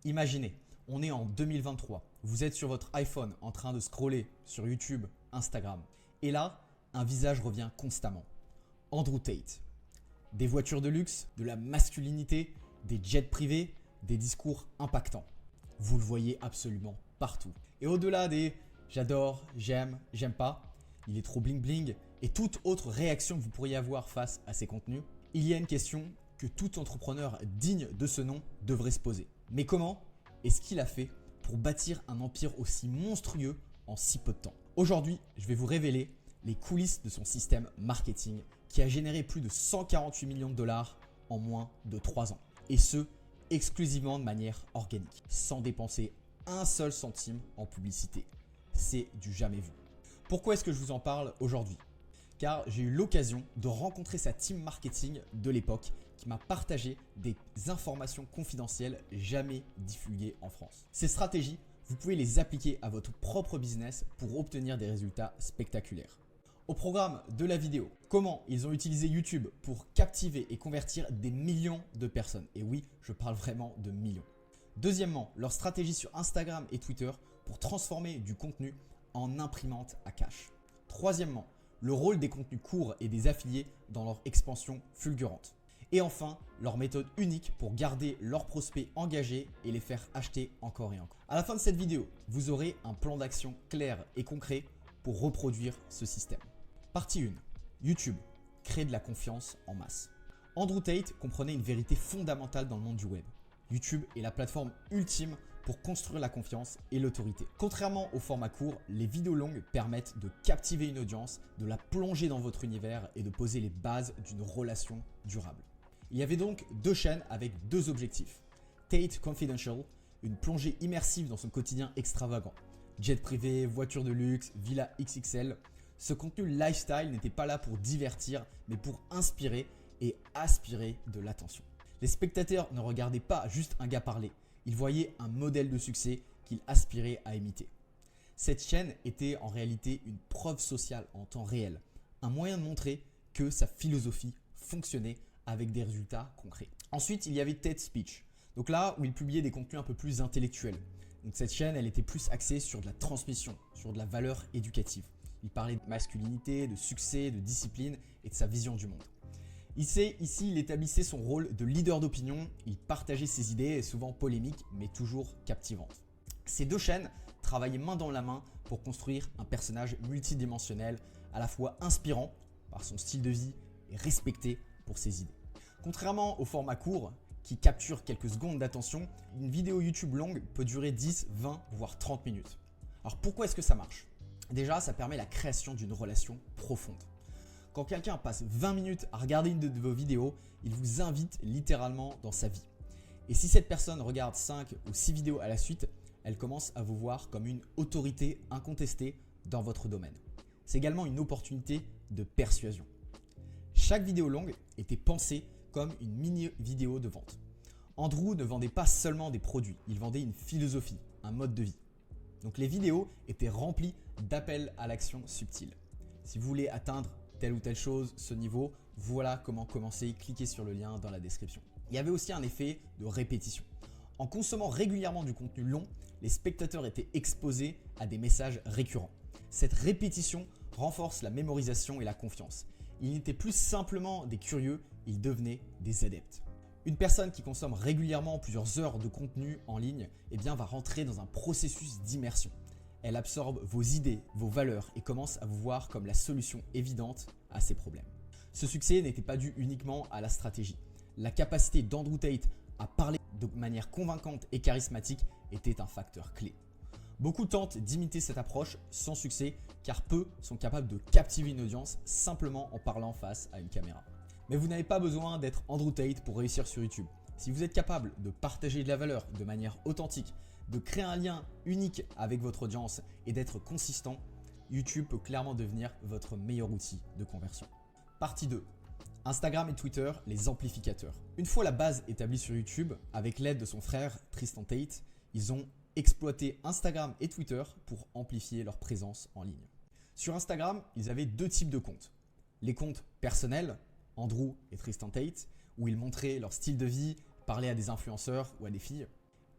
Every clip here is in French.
Imaginez, on est en 2023, vous êtes sur votre iPhone en train de scroller sur YouTube, Instagram. Et là, un visage revient constamment. Andrew Tate. Des voitures de luxe, de la masculinité, des jets privés, des discours impactants. Vous le voyez absolument partout. Et au-delà des j'adore, j'aime pas, il est trop bling bling et toute autre réaction que vous pourriez avoir face à ces contenus, il y a une question que tout entrepreneur digne de ce nom devrait se poser. Mais comment est-ce qu'il a fait pour bâtir un empire aussi monstrueux en si peu de temps? Aujourd'hui, je vais vous révéler les coulisses de son système marketing qui a généré plus de 148 millions de dollars en moins de 3 ans. Et ce, exclusivement de manière organique, sans dépenser un seul centime en publicité. C'est du jamais vu. Pourquoi est-ce que je vous en parle aujourd'hui? Car j'ai eu l'occasion de rencontrer sa team marketing de l'époque qui m'a partagé des informations confidentielles jamais divulguées en France. Ces stratégies, vous pouvez les appliquer à votre propre business pour obtenir des résultats spectaculaires. Au programme de la vidéo, comment ils ont utilisé YouTube pour captiver et convertir des millions de personnes. Et oui, je parle vraiment de millions. Deuxièmement, leur stratégie sur Instagram et Twitter pour transformer du contenu en imprimante à cash. Troisièmement, le rôle des contenus courts et des affiliés dans leur expansion fulgurante. Et enfin, leur méthode unique pour garder leurs prospects engagés et les faire acheter encore et encore. À la fin de cette vidéo, vous aurez un plan d'action clair et concret pour reproduire ce système. Partie 1. YouTube. Créer de la confiance en masse. Andrew Tate comprenait une vérité fondamentale dans le monde du web. YouTube est la plateforme ultime pour construire la confiance et l'autorité. Contrairement au format court, les vidéos longues permettent de captiver une audience, de la plonger dans votre univers et de poser les bases d'une relation durable. Il y avait donc deux chaînes avec deux objectifs. Tate Confidential, une plongée immersive dans son quotidien extravagant. Jet privé, voiture de luxe, villa XXL. Ce contenu lifestyle n'était pas là pour divertir, mais pour inspirer et aspirer de l'attention. Les spectateurs ne regardaient pas juste un gars parler, ils voyaient un modèle de succès qu'ils aspiraient à imiter. Cette chaîne était en réalité une preuve sociale en temps réel, un moyen de montrer que sa philosophie fonctionnait avec des résultats concrets. Ensuite, il y avait Tate Speech, donc là où il publiait des contenus un peu plus intellectuels. Donc cette chaîne, elle était plus axée sur de la transmission, sur de la valeur éducative. Il parlait de masculinité, de succès, de discipline et de sa vision du monde. Ici, il établissait son rôle de leader d'opinion, il partageait ses idées, souvent polémiques, mais toujours captivantes. Ces deux chaînes travaillaient main dans la main pour construire un personnage multidimensionnel, à la fois inspirant par son style de vie et respecté pour ses idées. Contrairement au format court, qui capture quelques secondes d'attention, une vidéo YouTube longue peut durer 10, 20, voire 30 minutes. Alors pourquoi est-ce que ça marche? Déjà, ça permet la création d'une relation profonde. Quand quelqu'un passe 20 minutes à regarder une de vos vidéos, il vous invite littéralement dans sa vie. Et si cette personne regarde 5 ou 6 vidéos à la suite, elle commence à vous voir comme une autorité incontestée dans votre domaine. C'est également une opportunité de persuasion. Chaque vidéo longue était pensée comme une mini vidéo de vente. Andrew ne vendait pas seulement des produits, il vendait une philosophie, un mode de vie. Donc les vidéos étaient remplies d'appels à l'action subtils. Si vous voulez atteindre telle ou telle chose, ce niveau, voilà comment commencer, cliquez sur le lien dans la description. Il y avait aussi un effet de répétition. En consommant régulièrement du contenu long, les spectateurs étaient exposés à des messages récurrents. Cette répétition renforce la mémorisation et la confiance. Ils n'étaient plus simplement des curieux, ils devenaient des adeptes. Une personne qui consomme régulièrement plusieurs heures de contenu en ligne va rentrer dans un processus d'immersion. Elle absorbe vos idées, vos valeurs et commence à vous voir comme la solution évidente à ses problèmes. Ce succès n'était pas dû uniquement à la stratégie. La capacité d'Andrew Tate à parler de manière convaincante et charismatique était un facteur clé. Beaucoup tentent d'imiter cette approche sans succès car peu sont capables de captiver une audience simplement en parlant face à une caméra. Mais vous n'avez pas besoin d'être Andrew Tate pour réussir sur YouTube. Si vous êtes capable de partager de la valeur de manière authentique, de créer un lien unique avec votre audience et d'être consistant, YouTube peut clairement devenir votre meilleur outil de conversion. Partie 2. Instagram et Twitter, les amplificateurs. Une fois la base établie sur YouTube, avec l'aide de son frère Tristan Tate, ils ont exploité Instagram et Twitter pour amplifier leur présence en ligne. Sur Instagram, ils avaient deux types de comptes. Les comptes personnels, Andrew et Tristan Tate, où ils montraient leur style de vie, parlaient à des influenceurs ou à des filles.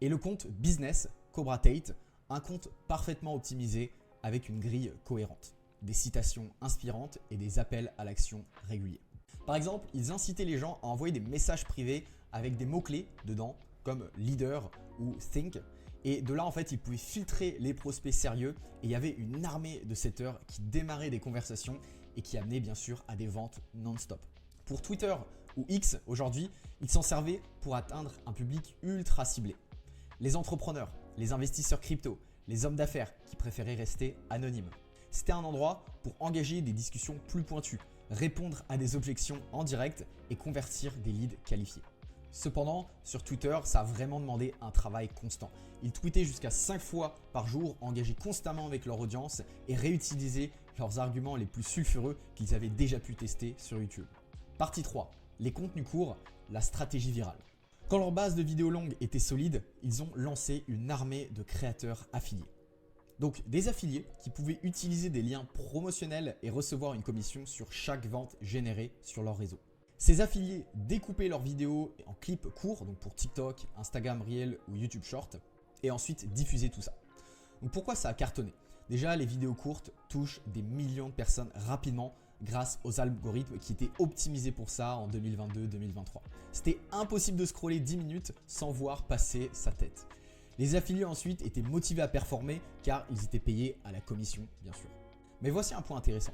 Et le compte business Cobra Tate, un compte parfaitement optimisé avec une grille cohérente, des citations inspirantes et des appels à l'action réguliers. Par exemple, ils incitaient les gens à envoyer des messages privés avec des mots-clés dedans comme leader ou think. Et de là, en fait, ils pouvaient filtrer les prospects sérieux et il y avait une armée de setters qui démarraient des conversations et qui amenaient bien sûr à des ventes non-stop. Pour Twitter ou X aujourd'hui, ils s'en servaient pour atteindre un public ultra ciblé. Les entrepreneurs, les investisseurs crypto, les hommes d'affaires qui préféraient rester anonymes. C'était un endroit pour engager des discussions plus pointues, répondre à des objections en direct et convertir des leads qualifiés. Cependant, sur Twitter, ça a vraiment demandé un travail constant. Ils tweetaient jusqu'à 5 fois par jour, engageaient constamment avec leur audience et réutilisaient leurs arguments les plus sulfureux qu'ils avaient déjà pu tester sur YouTube. Partie 3. Les contenus courts, la stratégie virale. Quand leur base de vidéos longues était solide, ils ont lancé une armée de créateurs affiliés. Donc des affiliés qui pouvaient utiliser des liens promotionnels et recevoir une commission sur chaque vente générée sur leur réseau. Ces affiliés découpaient leurs vidéos en clips courts, donc pour TikTok, Instagram Reel ou YouTube Short, et ensuite diffusaient tout ça. Donc pourquoi ça a cartonné? Déjà, les vidéos courtes touchent des millions de personnes rapidement grâce aux algorithmes qui étaient optimisés pour ça en 2022-2023. C'était impossible de scroller 10 minutes sans voir passer sa tête. Les affiliés ensuite étaient motivés à performer car ils étaient payés à la commission, bien sûr. Mais voici un point intéressant.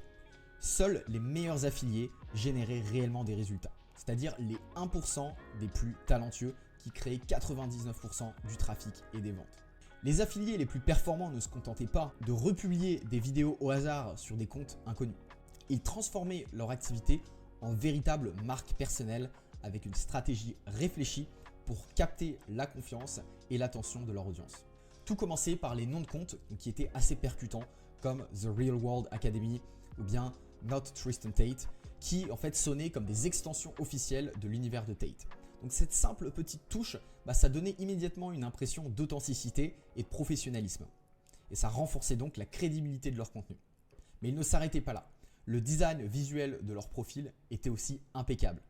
Seuls les meilleurs affiliés généraient réellement des résultats, c'est-à-dire les 1% des plus talentueux qui créaient 99% du trafic et des ventes. Les affiliés les plus performants ne se contentaient pas de republier des vidéos au hasard sur des comptes inconnus. Ils transformaient leur activité en véritable marque personnelle avec une stratégie réfléchie pour capter la confiance et l'attention de leur audience. Tout commençait par les noms de comptes qui étaient assez percutants comme The Real World Academy ou bien Not Tristan Tate qui en fait sonnaient comme des extensions officielles de l'univers de Tate. Donc cette simple petite touche, ça donnait immédiatement une impression d'authenticité et de professionnalisme. Et ça renforçait donc la crédibilité de leur contenu. Mais ils ne s'arrêtaient pas là. Le design visuel de leur profil était aussi impeccable.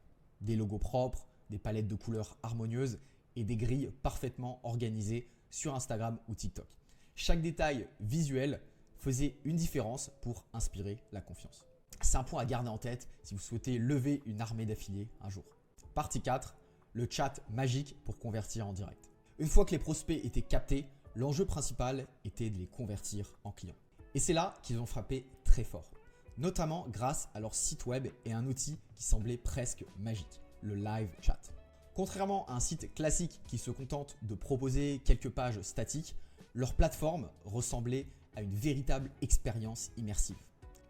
Des logos propres, des palettes de couleurs harmonieuses et des grilles parfaitement organisées sur Instagram ou TikTok. Chaque détail visuel faisait une différence pour inspirer la confiance. C'est un point à garder en tête si vous souhaitez lever une armée d'affiliés un jour. Partie 4, le chat magique pour convertir en direct. Une fois que les prospects étaient captés, l'enjeu principal était de les convertir en clients. Et c'est là qu'ils ont frappé très fort, notamment grâce à leur site web et un outil qui semblait presque magique, le live chat. Contrairement à un site classique qui se contente de proposer quelques pages statiques, leur plateforme ressemblait à une véritable expérience immersive.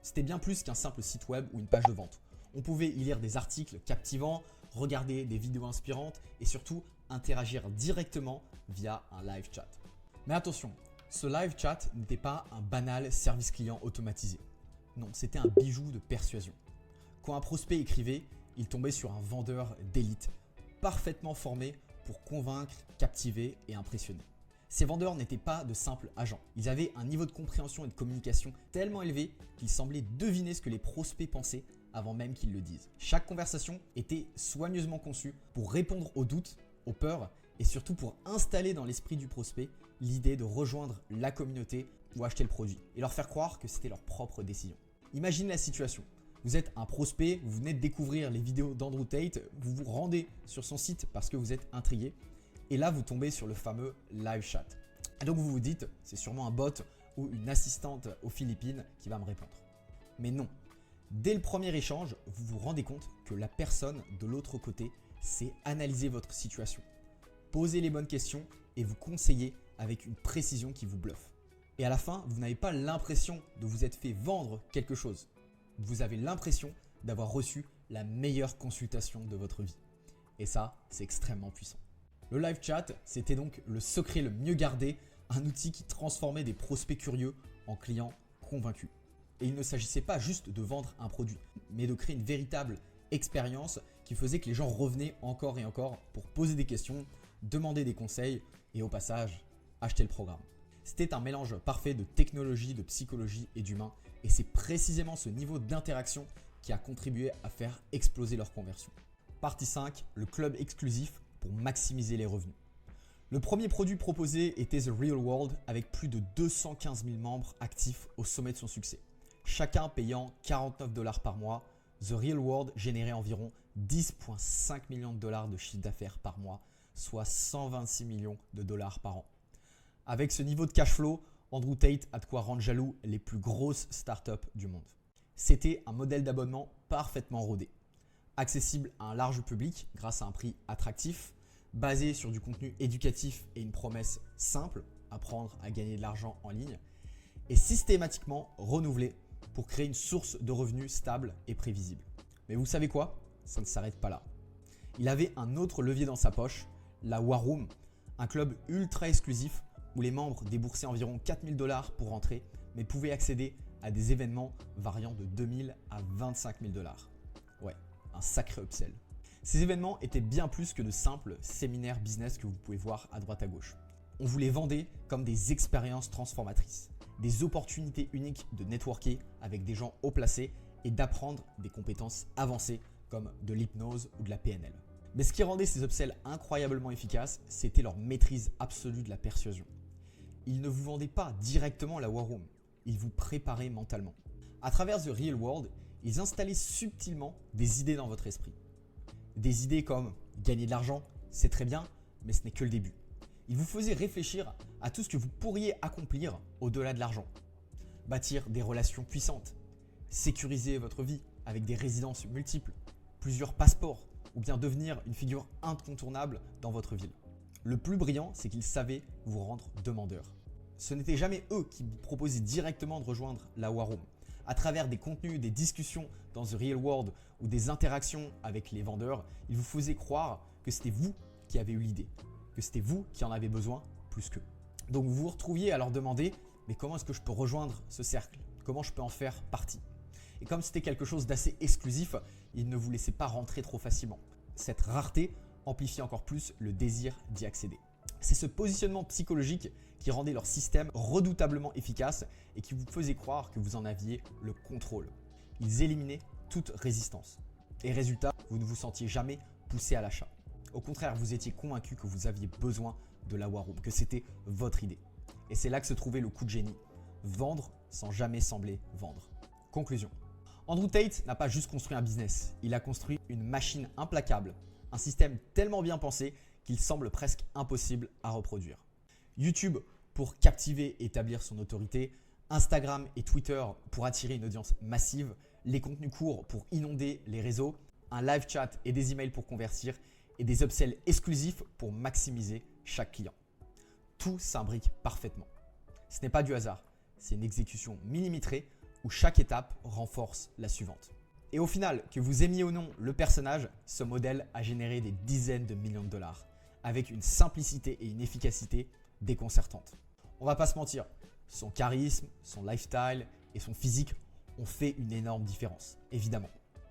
C'était bien plus qu'un simple site web ou une page de vente. On pouvait y lire des articles captivants, regarder des vidéos inspirantes et surtout interagir directement via un live chat. Mais attention, ce live chat n'était pas un banal service client automatisé. Non, c'était un bijou de persuasion. Quand un prospect écrivait, il tombait sur un vendeur d'élite, parfaitement formé pour convaincre, captiver et impressionner. Ces vendeurs n'étaient pas de simples agents. Ils avaient un niveau de compréhension et de communication tellement élevé qu'ils semblaient deviner ce que les prospects pensaient avant même qu'ils le disent. Chaque conversation était soigneusement conçue pour répondre aux doutes, aux peurs et surtout pour installer dans l'esprit du prospect l'idée de rejoindre la communauté ou acheter le produit et leur faire croire que c'était leur propre décision. Imaginez la situation. Vous êtes un prospect, vous venez de découvrir les vidéos d'Andrew Tate, vous vous rendez sur son site parce que vous êtes intrigué. Et là, vous tombez sur le fameux live chat. Et donc, vous vous dites, c'est sûrement un bot ou une assistante aux Philippines qui va me répondre. Mais non. Dès le premier échange, vous vous rendez compte que la personne de l'autre côté sait analyser votre situation, poser les bonnes questions et vous conseiller avec une précision qui vous bluffe. Et à la fin, vous n'avez pas l'impression de vous être fait vendre quelque chose. Vous avez l'impression d'avoir reçu la meilleure consultation de votre vie. Et ça, c'est extrêmement puissant. Le live chat, c'était donc le secret le mieux gardé, un outil qui transformait des prospects curieux en clients convaincus. Et il ne s'agissait pas juste de vendre un produit, mais de créer une véritable expérience qui faisait que les gens revenaient encore et encore pour poser des questions, demander des conseils et au passage, acheter le programme. C'était un mélange parfait de technologie, de psychologie et d'humain. Et c'est précisément ce niveau d'interaction qui a contribué à faire exploser leur conversion. Partie 5, le club exclusif pour maximiser les revenus. Le premier produit proposé était The Real World avec plus de 215 000 membres actifs au sommet de son succès. Chacun payant 49 $ par mois, The Real World générait environ 10,5 millions de dollars de chiffre d'affaires par mois, soit 126 millions de dollars par an. Avec ce niveau de cash flow, Andrew Tate a de quoi rendre jaloux les plus grosses startups du monde. C'était un modèle d'abonnement parfaitement rodé, accessible à un large public grâce à un prix attractif, basé sur du contenu éducatif et une promesse simple, apprendre à gagner de l'argent en ligne, et systématiquement renouvelé pour créer une source de revenus stable et prévisible. Mais vous savez quoi? Ça ne s'arrête pas là. Il avait un autre levier dans sa poche, la War Room, un club ultra exclusif où les membres déboursaient environ 4 000 $ pour rentrer, mais pouvaient accéder à des événements variant de 2 000 à 25 000 $. Ouais, un sacré upsell. Ces événements étaient bien plus que de simples séminaires business que vous pouvez voir à droite à gauche. On vous les vendait comme des expériences transformatrices, des opportunités uniques de networker avec des gens haut placés et d'apprendre des compétences avancées comme de l'hypnose ou de la PNL. Mais ce qui rendait ces upsells incroyablement efficaces, c'était leur maîtrise absolue de la persuasion. Ils ne vous vendaient pas directement la War Room, ils vous préparaient mentalement. À travers The Real World, ils installaient subtilement des idées dans votre esprit. Des idées comme gagner de l'argent, c'est très bien, mais ce n'est que le début. Ils vous faisaient réfléchir à tout ce que vous pourriez accomplir au-delà de l'argent. Bâtir des relations puissantes, sécuriser votre vie avec des résidences multiples, plusieurs passeports ou bien devenir une figure incontournable dans votre ville. Le plus brillant, c'est qu'ils savaient vous rendre demandeur. Ce n'était jamais eux qui vous proposaient directement de rejoindre la War Room. À travers des contenus, des discussions dans The Real World ou des interactions avec les vendeurs, ils vous faisaient croire que c'était vous qui avez eu l'idée, que c'était vous qui en avez besoin plus qu'eux. Donc vous vous retrouviez à leur demander « mais comment est-ce que je peux rejoindre ce cercle? Comment je peux en faire partie ?» Et comme c'était quelque chose d'assez exclusif, ils ne vous laissaient pas rentrer trop facilement. Cette rareté amplifiait encore plus le désir d'y accéder. C'est ce positionnement psychologique qui rendait leur système redoutablement efficace et qui vous faisait croire que vous en aviez le contrôle. Ils éliminaient toute résistance. Et résultat, vous ne vous sentiez jamais poussé à l'achat. Au contraire, vous étiez convaincu que vous aviez besoin de la War Room, que c'était votre idée. Et c'est là que se trouvait le coup de génie. Vendre sans jamais sembler vendre. Conclusion. Andrew Tate n'a pas juste construit un business, il a construit une machine implacable, un système tellement bien pensé qu'il semble presque impossible à reproduire. YouTube pour captiver et établir son autorité, Instagram et Twitter pour attirer une audience massive, les contenus courts pour inonder les réseaux, un live chat et des emails pour convertir et des upsells exclusifs pour maximiser chaque client. Tout s'imbrique parfaitement. Ce n'est pas du hasard, c'est une exécution millimétrée où chaque étape renforce la suivante. Et au final, que vous aimiez ou non le personnage, ce modèle a généré des dizaines de millions de dollars avec une simplicité et une efficacité déconcertantes. On va pas se mentir, son charisme, son lifestyle et son physique ont fait une énorme différence, évidemment.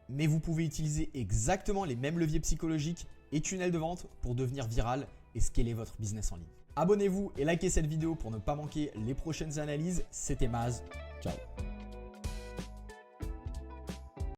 Mais vous pouvez utiliser exactement les mêmes leviers psychologiques et tunnels de vente pour devenir viral et scaler votre business en ligne. Abonnez-vous et likez cette vidéo pour ne pas manquer les prochaines analyses. C'était Maz, ciao.